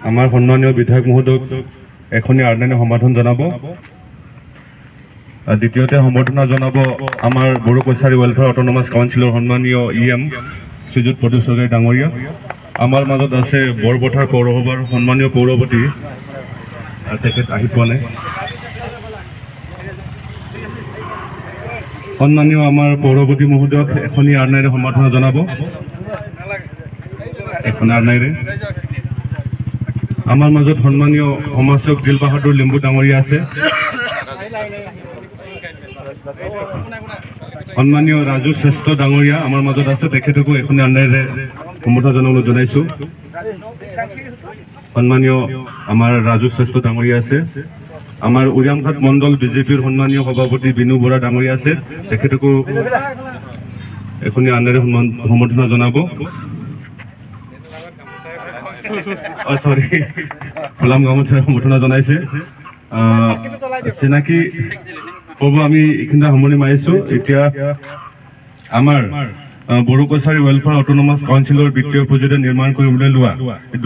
আমাৰ সন্মানীয় বিধায়ক মহোদয়ক এখনি আৰ্ণানী সমাধান জনাব। দ্বিতীয়তে সম্বৰ্ধনা জনাব আমাৰ বড়ো কছাৰী ৱেলফেয়াৰ অট'নমাছ কাউন্সিলৰ সন্মানীয় EM শ্ৰীযুত প্ৰদীপ চৰকাৰী ডাঙৰীয়া। আমাৰ মাজত আছে বৰপথাৰ পৌৰসভাৰ সন্মানীয় পৌৰপতি, তেখেত আহি পোৱা নাই। সন্মানীয় আমাৰ পৌৰপতি মহোদয়ক এখনি আৰ্ণাইৰে সম্বৰ্ধনা জনাব। এখন আৰ্ণাইৰে আমাৰ মাজত সন্মানীয় সমাজসেৱক দিল বাহাদুৰ লিম্বু ডাঙৰীয়া আছে। সন্মানীয় ৰাজু শ্ৰেষ্ঠ ডাঙৰীয়া আমাৰ মাজত আছে, তেখেতকো এখনি আৰ্ণাইৰে সম্বৰ্ধনা জনাবলৈ জনাইছোঁ। সন্মানীয় আমাৰ ৰাজু শ্ৰেষ্ঠ ডাঙৰীয়া আছে। আমাৰ উৰিয়ামঘাট মণ্ডল বিজেপিৰ সন্মানীয় সভাপতি বিনু বৰা ডাঙৰীয়া আছে, তেখেতকো এখনি আৰ্ণাইৰে সম্বৰ্ধনা জনাব। সৰি ফুলাম গামোচাৰে সম্বৰ্ধনা জনাইছে। চিনাকি হ'ব আমি এইখিনিতে সামৰণি মাৰিছোঁ। এতিয়া আমাৰ বড়ো কছাৰী ৱেলফেয়াৰ অট'নমাছ কাউন্সিলৰ বিত্তীয় পুঁজিৰে নিৰ্মাণ কৰিবলৈ লোৱা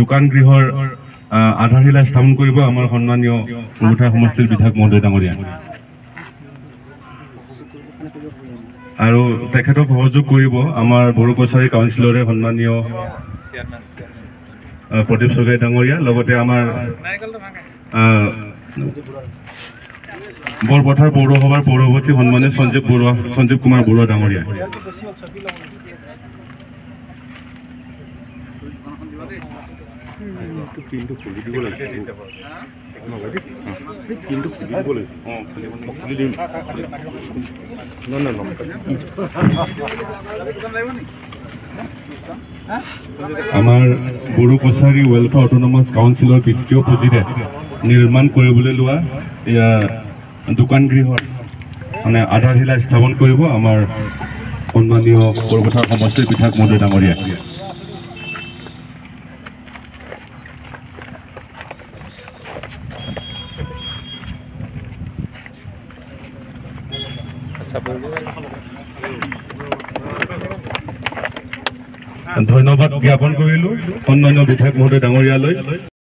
দোকান গৃহৰ আধাৰশিলা স্থাপন কৰিব আমাৰ সন্মানীয় মুঠাই সমষ্টিৰ বিধায়ক মহোদয় ডাঙৰীয়া। আৰু তেখেতক সহযোগ কৰিব আমাৰ বড়ো কছাৰী কাউন্সিলৰে সন্মানীয় প্ৰদীপ চৰকাৰী ডাঙৰীয়া, লগতে আমাৰ বৰপথাৰ পৌৰসভাৰ পৌৰপতি সন্মানীয় সঞ্জীৱ কুমাৰ বৰুৱা ডাঙৰীয়া। আমাৰ বড়ো কছাৰী ৱেলফেয়াৰ অট'নমাছ কাউন্সিলৰ বিত্তীয় পুঁজিৰে নিৰ্মাণ কৰিবলৈ লোৱা এয়া দোকান গৃহৰ মানে আধাৰশিলা স্থাপন কৰিব আমাৰ সন্মানীয় বৰপথাৰ সমষ্টিৰ বিধায়ক মহোদয় ডাঙৰীয়া। ধন্যবাদ জ্ঞাপন কৰিলোঁ সন্মানীয় বিধায়ক মহোদয় ডাঙৰীয়ালৈ।